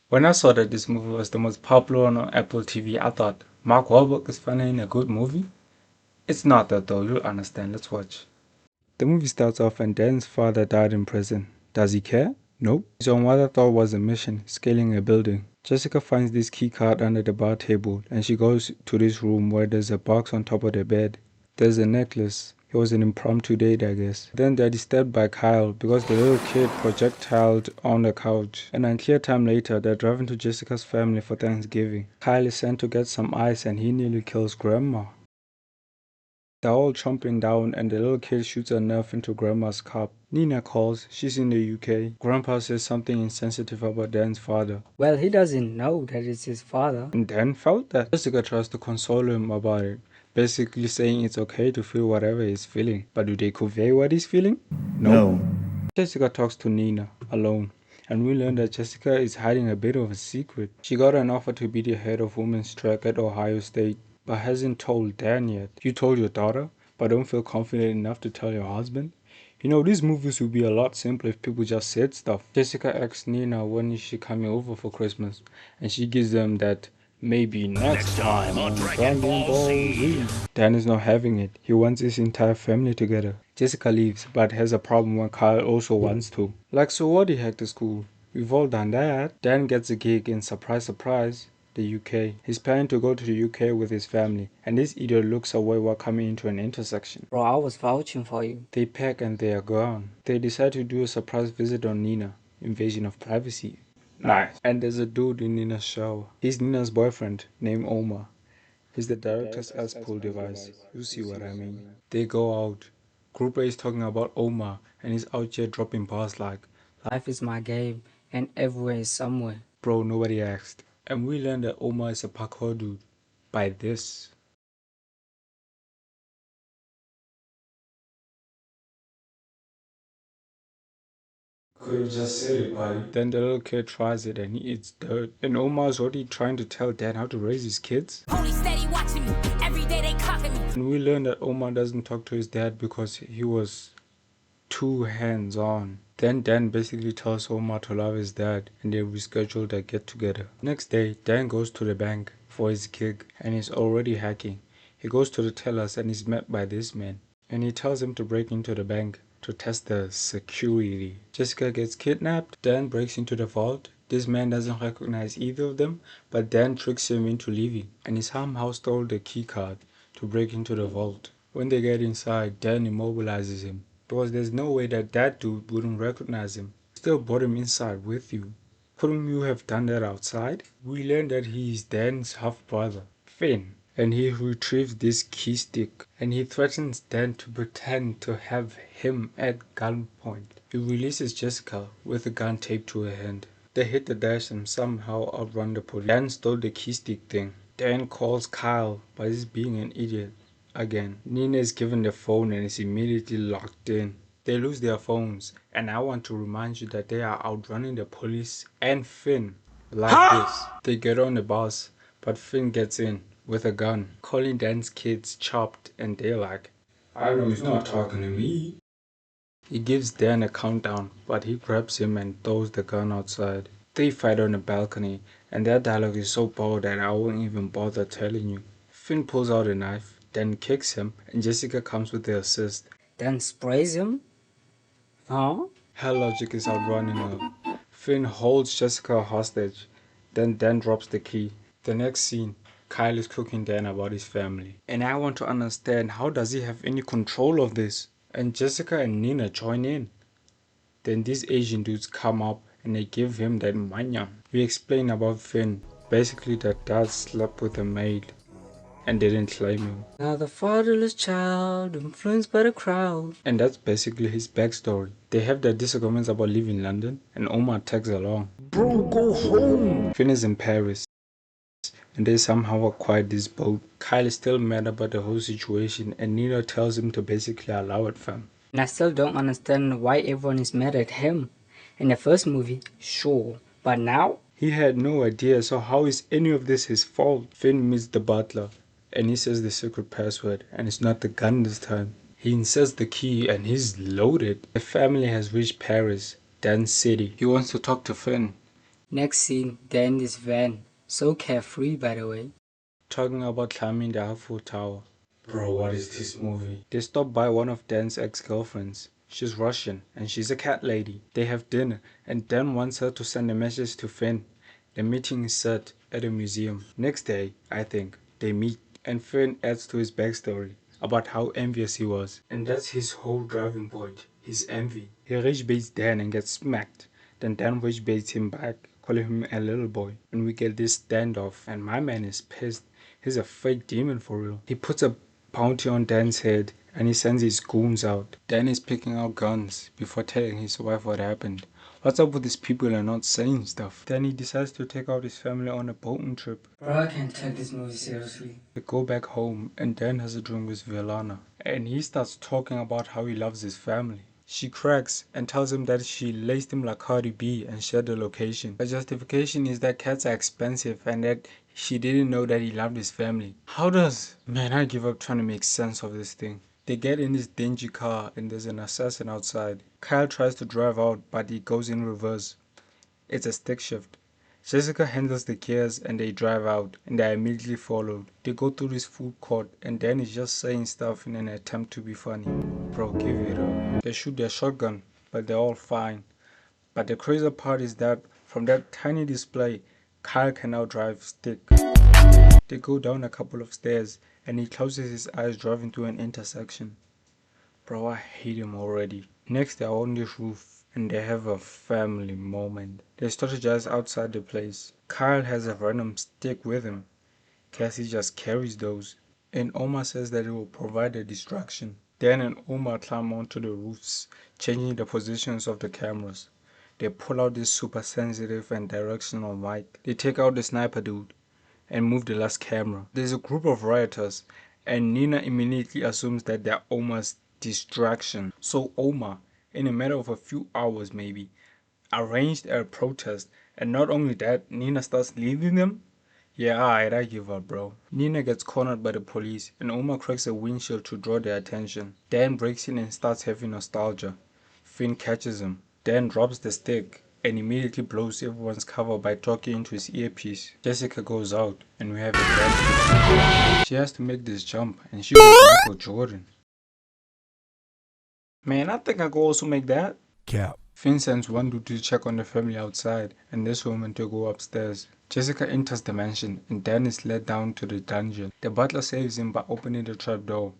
When I saw that this movie was the most popular one on Apple TV, I thought, Mark Wahlberg is funny in a good movie? It's not that though, you'll understand, let's watch. The movie starts off and Dan's father died in prison. Does he care? Nope. So what I thought was a mission, scaling a building. Jessica finds this key card under the bar table and she goes to this room where there's a box on top of the bed. There's a necklace. It was an impromptu date, I guess. Then they're disturbed by Kyle because the little kid projectiled on the couch. An unclear time later, they're driving to Jessica's family for Thanksgiving. Kyle is sent to get some ice and he nearly kills Grandma. They're all chomping down and the little kid shoots a Nerf into Grandma's cup. Nina calls, she's in the UK. Grandpa says something insensitive about Dan's father. Well, he doesn't know that it's his father. And Dan felt that. Jessica tries to console him about it, basically saying it's okay to feel whatever he's feeling. But do they convey what he's feeling? No. Jessica talks to Nina, alone. And we learn that Jessica is hiding a bit of a secret. She got an offer to be the head of women's track at Ohio State, but hasn't told Dan yet. You told your daughter, but don't feel confident enough to tell your husband? You know, these movies would be a lot simpler if people just said stuff. Jessica asks Nina when is she coming over for Christmas, and she gives them that maybe next time on Dragon Ball Z. Dan is not having it. He wants his entire family together. Jessica leaves, but has a problem when Kyle also wants to. Like, so what, he hacked the school? We've all done that. Dan gets a gig in, surprise surprise, the UK. He's planning to go to the UK with his family, and this idiot looks away while coming into an intersection. Bro, I was vouching for you. They pack and they are gone. They decide to do a surprise visit on Nina. Invasion of privacy. Nice. And there's a dude in Nina's shower. He's Nina's boyfriend, named Omar. He's the director's S-pull device. You see what I mean. They go out. Group A is talking about Omar, and he's out here dropping bars like, Life is my game, and everywhere is somewhere. bro, nobody asked. And we learn that Omar is a parkour dude. By this. Could have just said it, buddy. Then the little kid tries it and he eats dirt. And Omar's already trying to tell Dad how to raise his kids. Police steady watching me. Every day they clocking me. And we learn that Omar doesn't talk to his dad because he was too hands-on. Then Dan basically tells Omar to love his dad and they reschedule their get-together. Next day, Dan goes to the bank for his gig and he's already hacking. He goes to the tellers and is met by this man. And he tells him to break into the bank to test the security. Jessica gets kidnapped. Dan breaks into the vault. This man doesn't recognize either of them, but Dan tricks him into leaving, and he somehow stole the key card to break into the vault. When they get inside, Dan immobilizes him, because there's no way that dude wouldn't recognize him. Still brought him inside with you. Couldn't you have done that outside? We learn that he is Dan's half-brother, Finn. And he retrieves this key stick and he threatens Dan to pretend to have him at gunpoint. He releases Jessica with a gun taped to her hand. They hit the dash and somehow outrun the police. Dan stole the key stick thing. Dan calls Kyle, but he's being an idiot again. Nina is given the phone and is immediately locked in. They lose their phones, and I want to remind you that they are outrunning the police and Finn like this. They get on the bus, but Finn gets in with a gun, calling Dan's kids chopped, and they're like, I know he's not talking to me. He gives Dan a countdown, but he grabs him and throws the gun outside. They fight on the balcony, and their dialogue is so bold that I won't even bother telling you. Finn pulls out a knife, Dan kicks him, and Jessica comes with the assist. Dan sprays him? Huh? Her logic is outrunning her. Finn holds Jessica hostage, then Dan drops the key. The next scene, Kyle is cooking Dan about his family. And I want to understand, how does he have any control of this? And Jessica and Nina join in. Then these Asian dudes come up and they give him that manyan. We explain about Finn. Basically that dad slept with a maid and didn't claim him. Now the fatherless child, influenced by the crowd. And that's basically his backstory. They have their disagreements about leaving London and Omar tags along. Bro, go home! Finn is in Paris. And they somehow acquired this boat. Kyle is still mad about the whole situation and Nina tells him to basically allow it, fam. And I still don't understand why everyone is mad at him. In the first movie, sure, but now? He had no idea, so how is any of this his fault? Finn meets the butler and he says the secret password, and it's not the gun this time. He inserts the key and he's loaded. The family has reached Paris, Dan's city. He wants to talk to Finn. Next scene, they're in this van. So carefree, by the way. Talking about climbing the Eiffel Tower. Bro, what is this movie? They stop by one of Dan's ex-girlfriends. She's Russian and she's a cat lady. They have dinner and Dan wants her to send a message to Finn. The meeting is set at a museum. Next day, I think, they meet and Finn adds to his backstory about how envious he was. And that's his whole driving point, his envy. He rage baits Dan and gets smacked. Then Dan rage baits him back, calling him a little boy. And we get this standoff and my man is pissed. He's a fake demon for real. He puts a bounty on Dan's head and he sends his goons out. Dan is picking out guns before telling his wife what happened. What's up with these people and not saying stuff? Then he decides to take out his family on a boating trip. Bro, I can't take this movie seriously. They go back home and Dan has a drink with Velana. And he starts talking about how he loves his family. She cracks and tells him that she laced him like Cardi B and shared the location. Her justification is that cats are expensive and that she didn't know that he loved his family. How does... Man, I give up trying to make sense of this thing. They get in this dingy car and there's an assassin outside. Kyle tries to drive out but he goes in reverse. It's a stick shift. Jessica handles the gears and they drive out and they are immediately followed. They go through this food court and Dan is just saying stuff in an attempt to be funny. Bro, give it up. They shoot their shotgun but they're all fine. But the crazy part is that from that tiny display, Kyle can now drive stick. They go down a couple of stairs and he closes his eyes driving through an intersection. Bro, I hate him already. Next they're on this roof and they have a family moment. They strategize outside the place. Kyle has a random stick with him. Cassie just carries those. And Omar says that it will provide a distraction. Dan and Omar climb onto the roofs, changing the positions of the cameras. They pull out this super sensitive and directional mic. They take out the sniper dude and move the last camera. There's a group of rioters and Nina immediately assumes that they're Omar's distraction. So Omar, in a matter of a few hours maybe, arranged a protest and not only that, Nina starts leading them. Yeah, alright, I give up, bro. Nina gets cornered by the police and Omar cracks a windshield to draw their attention. Dan breaks in and starts having nostalgia. Finn catches him. Dan drops the stick and immediately blows everyone's cover by talking into his earpiece. Jessica goes out and we have a dance. She has to make this jump and she was Michael Jordan. Man, I think I could also make that. Cap. Finn sends one dude to check on the family outside and this woman to go upstairs. Jessica enters the mansion and Dan is led down to the dungeon. The butler saves him by opening the trapdoor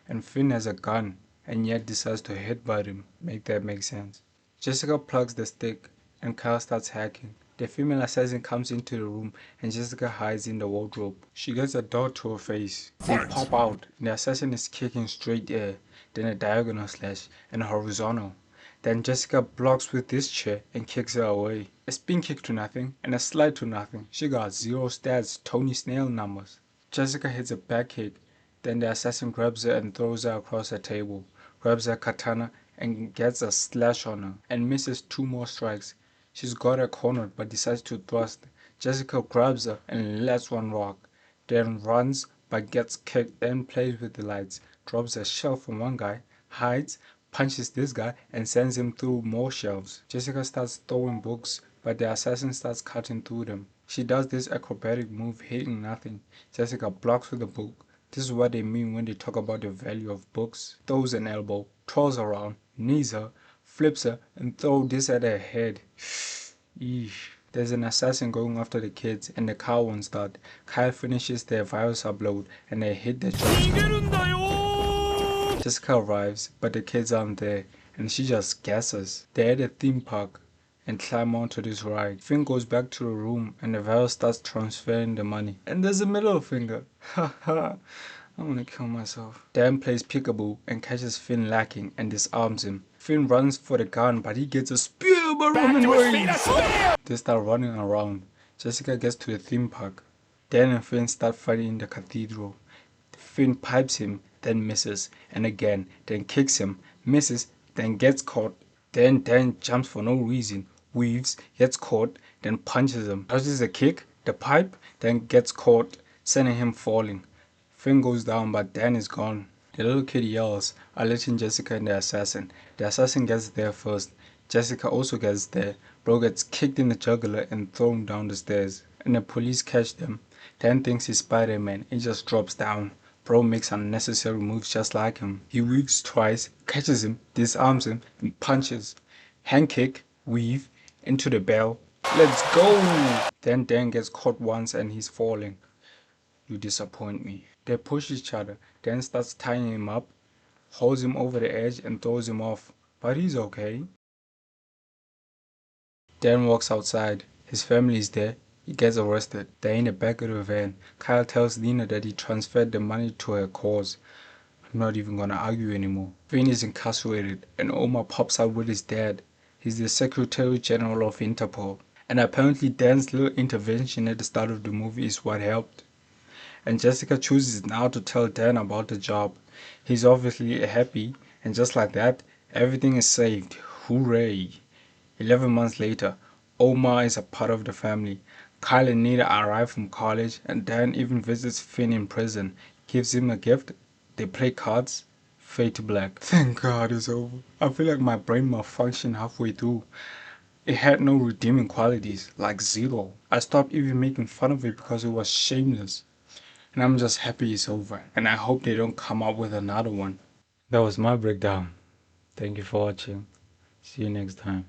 and Finn has a gun and yet decides to headbutt him. Make that make sense. Jessica plugs the stick and Kyle starts hacking. The female assassin comes into the room and Jessica hides in the wardrobe. She gets a dart to her face. They pop out and the assassin is kicking straight air, then a diagonal slash and a horizontal. Then Jessica blocks with this chair and kicks her away. A spin kick to nothing and a slide to nothing. She got 0 stats, Tony Snail numbers. Jessica hits a back kick. Then the assassin grabs her and throws her across a table, grabs her katana and gets a slash on her and misses 2 more strikes. She's got her cornered but decides to thrust. Jessica grabs her and lets one rock. Then runs but gets kicked, then plays with the lights, drops a shelf on one guy, hides, punches this guy and sends him through more shelves. Jessica starts throwing books but the assassin starts cutting through them. She does this acrobatic move hitting nothing. Jessica blocks with the book. This is what they mean when they talk about the value of books. Throws an elbow, twirls around, knees her, flips her and throws this at her head. Eesh. There's an assassin going after the kids and the car won't start. Kyle finishes their virus upload and they hit the jump. Jessica arrives, but the kids aren't there, and she just guesses. They're at a theme park and climb onto this ride. Finn goes back to the room and the virus starts transferring the money. And there's a middle finger. Haha, I'm gonna kill myself. Dan plays peekaboo and catches Finn lacking and disarms him. Finn runs for the gun, but he gets a spear by Roman Reigns. They start running around. Jessica gets to the theme park. Dan and Finn start fighting in the cathedral. Finn pipes him, then misses, and again, then kicks him, misses, then gets caught. Then Dan jumps for no reason, weaves, gets caught, then punches him. Dodges a kick, the pipe, then gets caught, sending him falling. Finn goes down, but Dan is gone. The little kid yells, alerting Jessica and the assassin. The assassin gets there first. Jessica also gets there, Bro gets kicked in the jugular and thrown down the stairs. And the police catch them. Dan thinks he's Spider-Man. He just drops down. Bro makes unnecessary moves just like him. He weaves twice, catches him, disarms him, and punches. Hand kick, weave, into the bell. Let's go! Then Dan gets caught once and he's falling. You disappoint me. They push each other. Dan starts tying him up, holds him over the edge and throws him off. But he's okay. Dan walks outside. His family is there. He gets arrested. They're in the back of the van. Kyle tells Lena that he transferred the money to her cause. I'm not even gonna argue anymore. Vin is incarcerated and Omar pops up with his dad. He's the Secretary General of Interpol. And apparently Dan's little intervention at the start of the movie is what helped. And Jessica chooses now to tell Dan about the job. He's obviously happy, and just like that, everything is saved. Hooray! 11 months later, Omar is a part of the family. Kyle and Nita arrive from college, and Dan even visits Finn in prison, gives him a gift, they play cards, fade to black. Thank God it's over. I feel like my brain malfunctioned halfway through. It had no redeeming qualities, like zero. I stopped even making fun of it because it was shameless. And I'm just happy it's over, and I hope they don't come up with another one. That was my breakdown. Thank you for watching. See you next time.